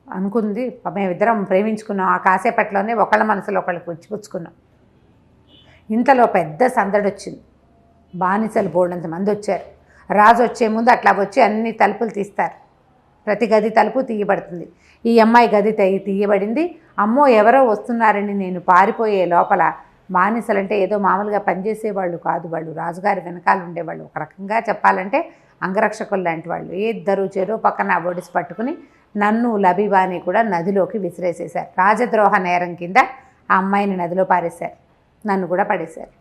అనుకుంది, మేమిద్దరం ప్రేమించుకున్నాం. ఆ కాసేపట్లోనే ఒకళ్ళ మనసులో ఒకళ్ళకి పుచ్చుకున్నాం. ఇంతలో పెద్ద సందడి వచ్చింది. బానిసలు బోర్డంత మంది వచ్చారు. రాజు వచ్చే ముందు అట్లా వచ్చి అన్ని తలుపులు తీస్తారు. ప్రతి గది తలుపు తీయబడుతుంది. ఈ అమ్మాయి గది తీయబడింది. అమ్మో ఎవరో వస్తున్నారని నేను పారిపోయే లోపల, బానిసలంటే ఏదో మామూలుగా పనిచేసేవాళ్ళు కాదు, వాళ్ళు రాజుగారి వెనకాల ఉండేవాళ్ళు. ఒక రకంగా చెప్పాలంటే అంగరక్షకులు లాంటి వాళ్ళు. ఇద్దరు చెరో పక్కన ఒడిసి పట్టుకుని నన్ను లబీబాని కూడా నదిలోకి విసిరేసేశారు. రాజద్రోహ నేరం కింద ఆ అమ్మాయిని నదిలో పారేశారు, నన్ను కూడా పడేశారు.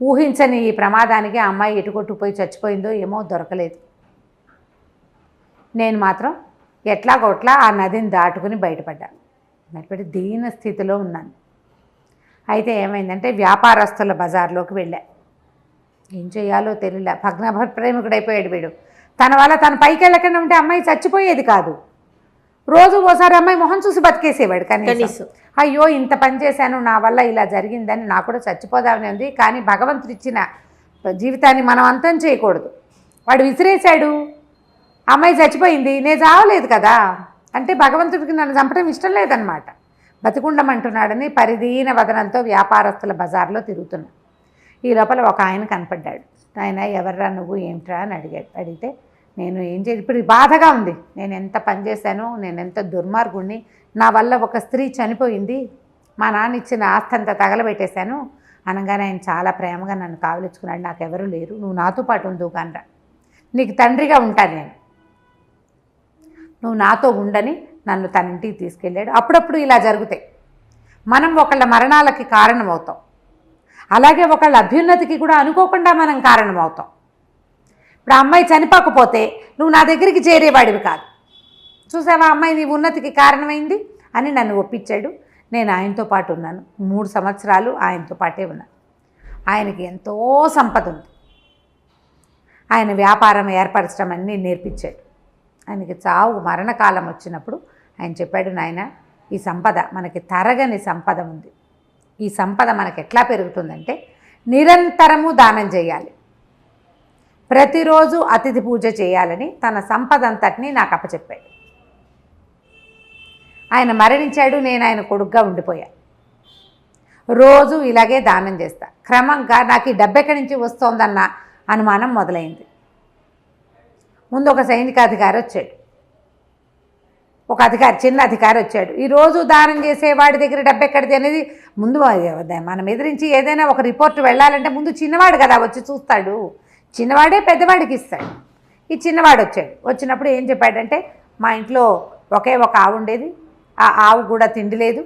ఊహించని ఈ ప్రమాదానికి ఆ అమ్మాయి ఎటుకొట్టుపోయి చచ్చిపోయిందో ఏమో దొరకలేదు. నేను మాత్రం ఎట్లాగొట్లా ఆ నదిని దాటుకుని బయటపడ్డాను. బయటపడి దీన స్థితిలో ఉన్నాను. అయితే ఏమైందంటే వ్యాపారస్తుల బజార్లోకి వెళ్ళా. ఏం చేయాలో తెలియలే. భగ్నప్రేమికుడైపోయాడు వీడు. తన వల్ల తను పైకి వెళ్ళకుండా ఉంటే అమ్మాయి చచ్చిపోయేది కాదు. రోజు ఓసారి అమ్మాయి మొహం చూసి బతికేసేవాడు కనీసం. అయ్యో ఇంత పని చేశాను, నా వల్ల ఇలా జరిగిందని, నాకు కూడా చచ్చిపోదామని ఉంది. కానీ భగవంతుడు ఇచ్చిన జీవితాన్ని మనం అంతం చేయకూడదు. వాడు విసిరేశాడు, అమ్మాయి చచ్చిపోయింది, నేను చావలేదు కదా అంటే భగవంతుడికి నన్ను చంపడం ఇష్టం లేదనమాట. బతికుండమంటున్నాడని పరిదీన వదనంతో వ్యాపారస్తుల బజార్లో తిరుగుతున్నా. ఈ లోపల ఒక ఆయన కనపడ్డాడు. ఆయన ఎవర్రా నువ్వు, ఏమిట్రా అని అడిగితే నేను ఏం చేసి, ఇప్పుడు బాధగా ఉంది, నేను ఎంత పని చేశానో, నేను ఎంత దుర్మార్గుణ్ణి, నా వల్ల ఒక స్త్రీ చనిపోయింది, మా నాన్న ఇచ్చిన ఆస్తి అంతా తగలబెట్టేశాను అనగానే ఆయన చాలా ప్రేమగా నన్ను కావలించుకున్నాడు. నాకెవరూ లేరు, నువ్వు నాతో పాటు ఉండు కనరా, నీకు తండ్రిగా ఉంటాను నేను, నువ్వు నాతో ఉండని నన్ను తన ఇంటికి తీసుకెళ్ళాడు. అప్పుడప్పుడు ఇలా జరుగుతాయి. మనం ఒకళ్ళ మరణాలకి కారణమవుతాం, అలాగే ఒకళ్ళ అభ్యున్నతికి కూడా అనుకోకుండా మనం కారణమవుతాం. ఇప్పుడు ఆ అమ్మాయి చనిపోకపోతే నువ్వు నా దగ్గరికి చేరేవాడివి కాదు. చూసావా, అమ్మాయి నీ ఉన్నతికి కారణమైంది అని నన్ను ఒప్పించాడు. నేను ఆయనతో పాటు ఉన్నాను. 3 సంవత్సరాలు ఆయనతో పాటే ఉన్నాను. ఆయనకి ఎంతో సంపద ఉంది. ఆయన వ్యాపారం ఏర్పరచడం అన్నీ నేర్పించాడు. ఆయనకి చావు మరణకాలం వచ్చినప్పుడు ఆయన చెప్పాడు, నాయన ఈ సంపద మనకి తరగని సంపద ఉంది. ఈ సంపద మనకి ఎట్లా పెరుగుతుందంటే నిరంతరము దానం చేయాలి, ప్రతిరోజు అతిథి పూజ చేయాలని తన సంపద అంతటినీ నాకు అప్పచెప్పాడు. ఆయన మరణించాడు, నేను ఆయన కొడుగ్గా ఉండిపోయా. రోజు ఇలాగే దానం చేస్తా. క్రమంగా నాకు ఈ డబ్బు ఎక్కడి నుంచి వస్తోందన్న అనుమానం మొదలైంది. ముందు ఒక సైనికాధికారి వచ్చాడు, ఒక అధికారి, చిన్న అధికారి వచ్చాడు. ఈరోజు దానం చేసేవాడి దగ్గర డబ్బు ఎక్కడిది అనేది ముందు మనం ఎదిరించి ఏదైనా ఒక రిపోర్ట్ వెళ్ళాలంటే ముందు చిన్నవాడు కదా వచ్చి చూస్తాడు, చిన్నవాడే పెద్దవాడికి ఇస్తాడు. ఈ చిన్నవాడు వచ్చాడు. వచ్చినప్పుడు ఏం చెప్పాడంటే, మా ఇంట్లో ఒకే ఒక ఆవు ఉండేది, ఆ ఆవు కూడా తిండి లేదు,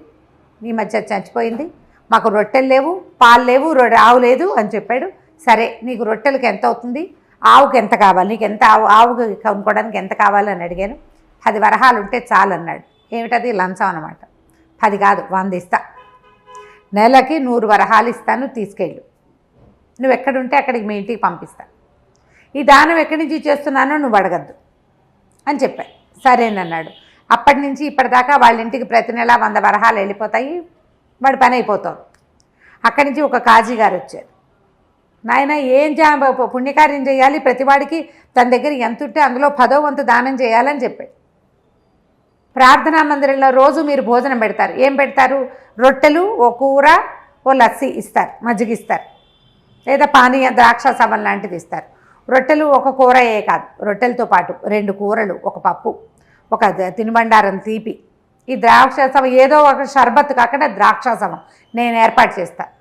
ఈ మధ్య చచ్చిపోయింది, మాకు రొట్టెలు లేవు, పాలు లేవు, ఆవు లేదు అని చెప్పాడు. సరే నీకు రొట్టెలకి ఎంత అవుతుంది, ఆవుకి ఎంత కావాలి, నీకు ఎంత ఆవుకి కొనుక్కోవడానికి ఎంత కావాలని అడిగాను. 10 వరహాలు ఉంటే చాలు అన్నాడు. ఏమిటది, లంచం అనమాట. 10 కాదు 100 ఇస్తా, నెలకి 100 వరహాలు ఇస్తాను, తీసుకెళ్ళు, నువ్వు ఎక్కడుంటే అక్కడికి మీ ఇంటికి పంపిస్తా, ఈ దానం ఎక్కడి నుంచి చేస్తున్నానో నువ్వు అడగద్దు అని చెప్పాడు. సరేనన్నాడు. అప్పటి నుంచి ఇప్పటిదాకా వాళ్ళ ఇంటికి ప్రతి నెల 100 వరహాలు వెళ్ళిపోతాయి, వాడి పని అయిపోతాడు. అక్కడి నుంచి ఒక కాజీ గారు వచ్చారు. నాయన ఏం పుణ్యకార్యం చేయాలి, ప్రతివాడికి తన దగ్గర ఎంత ఉంటే అందులో 10వ వంతు దానం చేయాలని చెప్పాడు. ప్రార్థనా మందిరంలో రోజు మీరు భోజనం పెడతారు. ఏం పెడతారు, రొట్టెలు, ఓ కూర, ఓ లస్సీ ఇస్తారు, మజ్జిగ ఇస్తారు, లేదా పానీయ ద్రాక్షాసవం లాంటిది ఇస్తారు. రొట్టెలు ఒక కూరయే కాదు, రొట్టెలతో పాటు 2 కూరలు, ఒక పప్పు, ఒక తినుబండారం తీపి, ఈ ద్రాక్షాసవం ఏదో ఒక షర్బత్ కాకుండా ద్రాక్షాసవం నేను ఏర్పాటు చేస్తాను.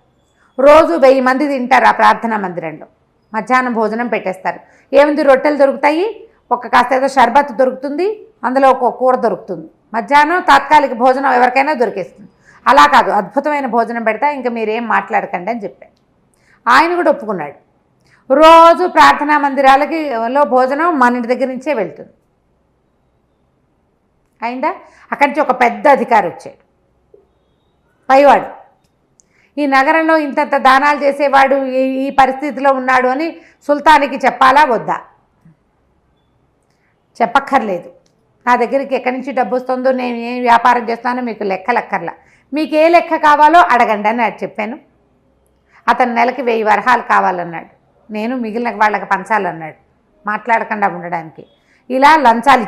రోజు 1000 మంది తింటారు ఆ ప్రార్థనా మందిరంలో. మధ్యాహ్నం భోజనం పెట్టేస్తారు. ఏముంది, రొట్టెలు దొరుకుతాయి, ఒక కాస్త ఏదో షర్బత్ దొరుకుతుంది, అందులో ఒక కూర దొరుకుతుంది. మధ్యాహ్నం తాత్కాలిక భోజనం ఎవరికైనా దొరికేస్తుంది. అలా కాదు, అద్భుతమైన భోజనం పెడతా, ఇంకా మీరేం మాట్లాడకండి అని చెప్పాడు. ఆయన కూడా ఒప్పుకున్నాడు. రోజు ప్రార్థనా మందిరాలకి భోజనం మన ఇంటి దగ్గర నుంచే వెళ్తుంది. అయిందా? అక్కడి నుంచి ఒక పెద్ద అధికారి వచ్చాడు, పైవాడు. ఈ నగరంలో ఇంతంత దానాలు చేసేవాడు ఈ పరిస్థితిలో ఉన్నాడు అని సుల్తానికి చెప్పాలా వద్దా? చెప్పక్కర్లేదు. నా దగ్గరికి ఎక్కడి నుంచి డబ్బు వస్తుందో, నేను ఏం వ్యాపారం చేస్తానో మీకు లెక్కలక్కర్లా, మీకు ఏ లెక్క కావాలో అడగండి అని చెప్పాను. అతను నెలకి 1000 వరహాలు కావాలన్నాడు. నేను మిగిలిన వాళ్ళకి పంచాలన్నాడు, మాట్లాడకుండా ఉండడానికి. ఇలా లంచాలు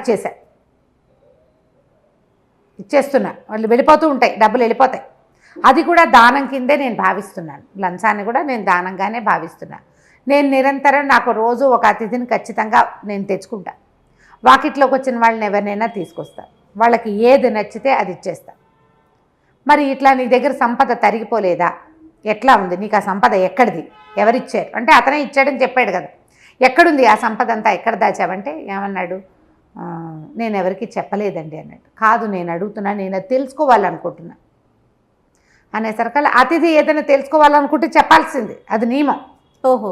ఇచ్చేస్తున్నా. వాళ్ళు వెళ్ళిపోతూ ఉంటాయి, డబ్బులు వెళ్ళిపోతాయి. అది కూడా దానం కిందే నేను భావిస్తున్నాను. లంచాన్ని కూడా నేను దానంగానే భావిస్తున్నాను. నేను నిరంతరం నాకు రోజు ఒక అతిథిని ఖచ్చితంగా నేను తెచ్చుకుంటా. వాకిట్లోకి వచ్చిన వాళ్ళని ఎవరినైనా తీసుకొస్తాను, వాళ్ళకి ఏది నచ్చితే అది ఇచ్చేస్తా. మరి ఇట్లా నీ దగ్గర సంపద తరిగిపోలేదా? ఎట్లా ఉంది నీకు ఆ సంపద? ఎక్కడిది? ఎవరిచ్చారు అంటే అతనే ఇచ్చాడని చెప్పాడు కదా. ఎక్కడుంది ఆ సంపద అంతా? ఎక్కడ దాచావంటే ఏమన్నాడు? నేను ఎవరికి చెప్పలేదండి అన్నాడు. కాదు, నేను అడుగుతున్నా, నేను అది తెలుసుకోవాలనుకుంటున్నా అనేసరికల్లా అతిథి ఏదైనా తెలుసుకోవాలనుకుంటే చెప్పాల్సింది, అది నియమం.
ఓహో,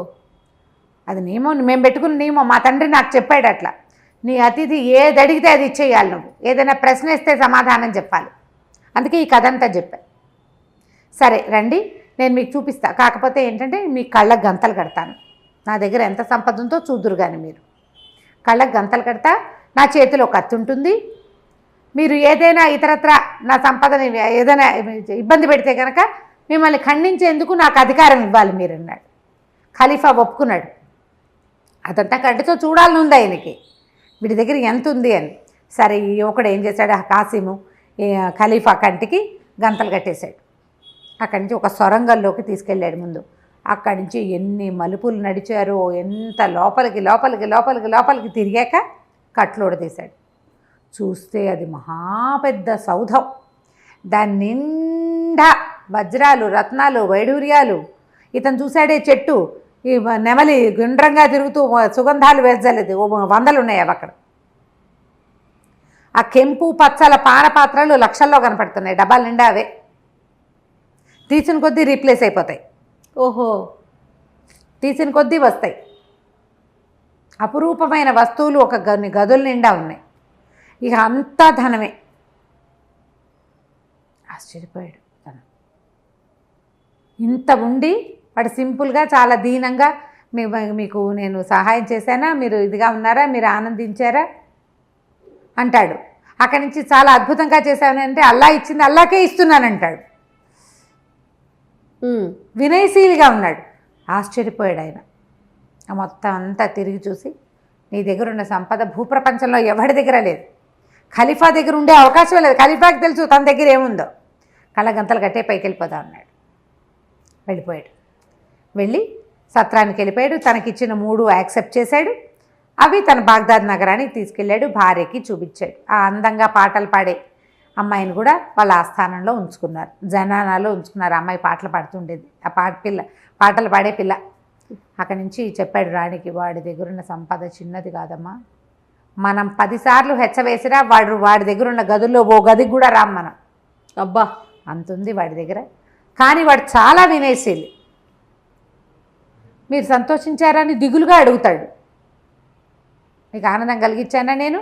అది నియమం, మేము పెట్టుకున్న నియమం. మా తండ్రి నాకు చెప్పాడు అట్లా. నీ అతిథి ఏది అడిగితే అది ఇచ్చేయాలి, నువ్వు ఏదైనా ప్రశ్న ఇస్తే సమాధానం చెప్పాలి. అందుకే ఈ కథ అంతా చెప్పా. సరే రండి, నేను మీకు చూపిస్తా. కాకపోతే ఏంటంటే మీ కళ్ళకు గంతలు కడతాను. నా దగ్గర ఎంత సంపద ఉందో చూదురు కానీ మీరు. కళ్ళకు గంతలు కడతా, నా చేతిలో కత్తి ఉంటుంది. మీరు ఏదైనా ఇతరత్ర నా సంపదని ఏదైనా ఇబ్బంది పెడితే కనుక మిమ్మల్ని ఖండించేందుకు నాకు అధికారం ఇవ్వాలి మీరు అన్నాడు. ఖలీఫా ఒప్పుకున్నాడు. అదంతా కంటితో చూడాలని ఉంది ఆయనకి, వీడి దగ్గర ఎంత ఉంది అని. సరే, ఈ యువకుడు ఏం చేశాడు? కాసిము ఖలీఫా కంటికి గంతలు కట్టేశాడు. అక్కడి నుంచి ఒక సొరంగంలోకి తీసుకెళ్ళాడు. ముందు అక్కడి నుంచి ఎన్ని మలుపులు నడిచారో, ఎంత లోపలికి లోపలికి లోపలికి లోపలికి తిరిగాక కట్లోడు తీశాడు. చూస్తే అది మహాపెద్ద సౌధం. దాని నిండా వజ్రాలు, రత్నాలు, వైడూర్యాలు. ఇతను చూశాడే చెట్టు, ఈ నెమలి గుండ్రంగా తిరుగుతూ సుగంధాలు వెదజల్లేది, 100 ఉన్నాయి అవి అక్కడ. ఆ కెంపు పచ్చల పానపాత్రలు లక్షల్లో కనపడుతున్నాయి, డబ్బాల నిండా అవే. తీసిన కొద్దీ రీప్లేస్ అయిపోతాయి.
ఓహో,
తీసిన కొద్దీ వస్తాయి. అపురూపమైన వస్తువులు ఒక గదుల నిండా ఉన్నాయి. ఇక అంతా ధనమే. ఆశ్చర్యపోయాడు తను. ఇంత ఉండి వాడు సింపుల్గా చాలా దీనంగా మీకు నేను సహాయం చేశానా, మీరు ఇదిగా ఉన్నారా, మీరు ఆనందించారా అంటాడు. అక్కడి నుంచి చాలా అద్భుతంగా చేశానంటే అల్లా ఇచ్చింది అల్లాకే ఇస్తున్నానంటాడు. వినయశీలిగా ఉన్నాడు. ఆశ్చర్యపోయాడు ఆయన. మొత్తం అంతా తిరిగి చూసి, నీ దగ్గర ఉన్న సంపద భూప్రపంచంలో ఎవరి దగ్గర లేదు, ఖలీఫా దగ్గర ఉండే అవకాశం లేదు. ఖలీఫాకి తెలుసు తన దగ్గర ఏముందో. కళ్ళగంతలు కట్టే పైకి వెళ్ళిపోతా ఉన్నాడు. వెళ్ళిపోయాడు. వెళ్ళి సత్రానికి వెళ్ళిపోయాడు. తనకిచ్చిన 3 యాక్సెప్ట్ చేశాడు. అవి తన బాగ్దాద్ నగరానికి తీసుకెళ్ళాడు. భార్యకి చూపించాడు. ఆ అందంగా పాటలు పాడే అమ్మాయిని కూడా వాళ్ళ ఆస్థానంలో ఉంచుకున్నారు, జనానాలో ఉంచుకున్నారు. అమ్మాయి పాటలు పాడుతుండేది, ఆ పాటలు పాడే పిల్ల. అక్కడి నుంచి చెప్పాడు రాణికి, వాడి దగ్గర ఉన్న సంపద చిన్నది కాదమ్మా, మనం 10 సార్లు హెచ్చవేసినా వాడి దగ్గర ఉన్న గదుల్లో ఓ గదికి కూడా రాం మనం.
అబ్బా,
అంతుంది వాడి దగ్గర. కానీ వాడు చాలా వినయశీలి. మీరు సంతోషించారని దిగులుగా అడుగుతాడు. మీకు ఆనందం కలిగించానా, నేను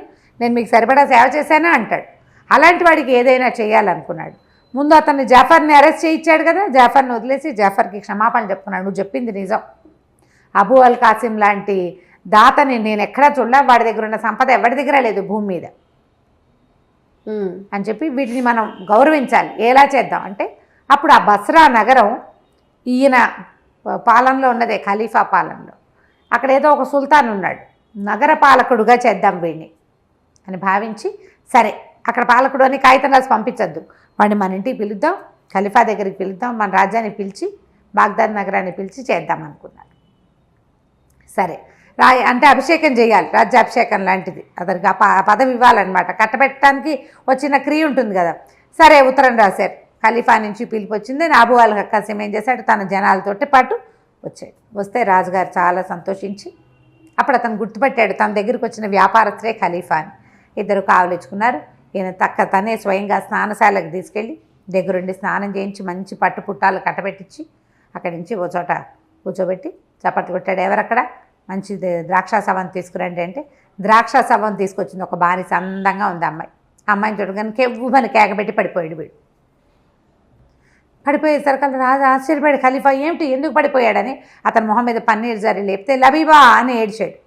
మీకు సరిపడా సేవ చేశానా అంటాడు. అలాంటి వాడికి ఏదైనా చేయాలనుకున్నాడు. ముందు అతన్ని జాఫర్ని అరెస్ట్ చేయించాడు కదా, జాఫర్ని వదిలేసి జాఫర్కి క్షమాపణ చెప్పుకున్నాడు. నువ్వు చెప్పింది నిజం, అబూ అల్ కాసిం లాంటి దాతని నేను ఎక్కడా చూడలే, వాడి దగ్గర ఉన్న సంపద ఎవరి దగ్గర లేదు భూమి మీద అని చెప్పి వీటిని మనం గౌరవించాలి. ఎలా చేద్దాం అంటే, అప్పుడు ఆ బస్రా నగరం ఈయన పాలనలో ఉన్నదే, ఖలీఫా పాలనలో. అక్కడ ఏదో ఒక సుల్తాన్ ఉన్నాడు, నగర పాలకుడుగా చేద్దాం వీడిని అని భావించి, సరే అక్కడ పాలకుడు అని కాగితం రాసి పంపించద్దు, వాడిని మన ఇంటికి పిలుద్దాం, ఖలీఫా దగ్గరికి పిలుద్దాం, మన రాజ్యాన్ని పిలిచి బాగ్దాద్ నగరాన్ని పిలిచి చేద్దాం అనుకున్నాడు. సరే అంటే అభిషేకం చేయాలి, రాజ్యాభిషేకం లాంటిది. అతనికి ఆ పదవి ఇవ్వాలన్నమాట. కట్టబెట్టడానికి వచ్చిన క్రియ ఉంటుంది కదా. సరే ఉత్తరం రాశారు. ఖలీఫా నుంచి పిలిపి వచ్చింది. అబూ అల్ కాసిం ఏం చేశాడు, తన జనాలతోటి పాటు వచ్చాడు. వస్తే రాజుగారు చాలా సంతోషించి, అప్పుడు అతను గుర్తుపట్టాడు తన దగ్గరికి వచ్చిన వ్యాపారస్తులే ఖలీఫా అని. ఇద్దరు కావలించుకున్నారు. ఈయన తనే స్వయంగా స్నానశాలకు తీసుకెళ్ళి దగ్గరుండి స్నానం చేయించి మంచి పట్టు పుట్టాలు కట్టబెట్టించి అక్కడి నుంచి ఓ చోట కూర్చోబెట్టి చప్పట్లు కొట్టాడు. ఎవరక్కడ, మంచి ద్రాక్ష సవం తీసుకురండి అంటే ద్రాక్ష సవం తీసుకొచ్చింది. ఒక బానిస, అందంగా ఉంది అమ్మాయి, అమ్మాయిని చూడగానే కెవ్వుమని కేకబెట్టి పడిపోయాడు వీడు. పడిపోయేసరికి రాజు ఆశ్చర్యపడి ఖలీఫా ఏమిటి ఎందుకు పడిపోయాడని అతని మొహం మీద పన్నీర్ జరి లేపితే లబీబా అని ఏడ్చాడు.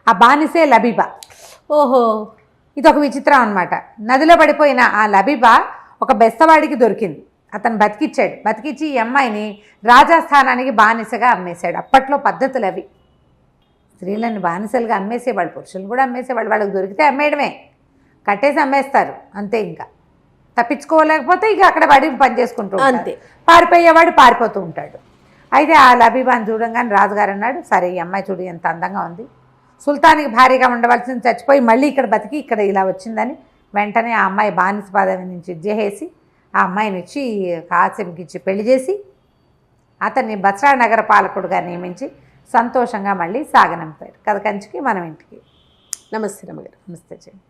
ఆ బానిసే లబీబా.
ఓహో,
ఇది ఒక విచిత్రం అనమాట. నదిలో పడిపోయిన ఆ లబీబా ఒక బెస్తవాడికి దొరికింది. అతను బతికిచ్చాడు. బతికిచ్చి ఈ అమ్మాయిని రాజస్థానానికి బానిసగా అమ్మేశాడు. అప్పట్లో పద్ధతులు అవి. స్త్రీలను బానిసలుగా అమ్మేసేవాళ్ళు, పురుషులను కూడా అమ్మేసేవాళ్ళు. వాళ్ళకి దొరికితే అమ్మేయడమే, కట్టేసి అమ్మేస్తారు అంతే. ఇంకా తప్పించుకోలేకపోతే ఇక అక్కడ పడి పని చేసుకుంటూ
అంతే.
పారిపోయేవాడు పారిపోతూ ఉంటాడు. అయితే ఆ లబీబాని చూడంగానే రాజుగారు అన్నాడు, సరే ఈ అమ్మాయి చూడు ఎంత అందంగా ఉంది, సుల్తానికి భారీగా ఉండవలసింది చచ్చిపోయి మళ్ళీ ఇక్కడ బతికి ఇక్కడ ఇలా వచ్చిందని వెంటనే ఆ అమ్మాయి బానిస పదవి నుంచి ఇచ్చేసి ఆ అమ్మాయిని ఇచ్చి కాసింకి ఇచ్చి పెళ్లి చేసి అతన్ని బస్రా నగర పాలకుడుగా నియమించి సంతోషంగా మళ్ళీ సాగనంపారు. కథ కంచికి మనం ఇంటికి.
నమస్తే రమ్మగారు.
నమస్తే చెయ్యి.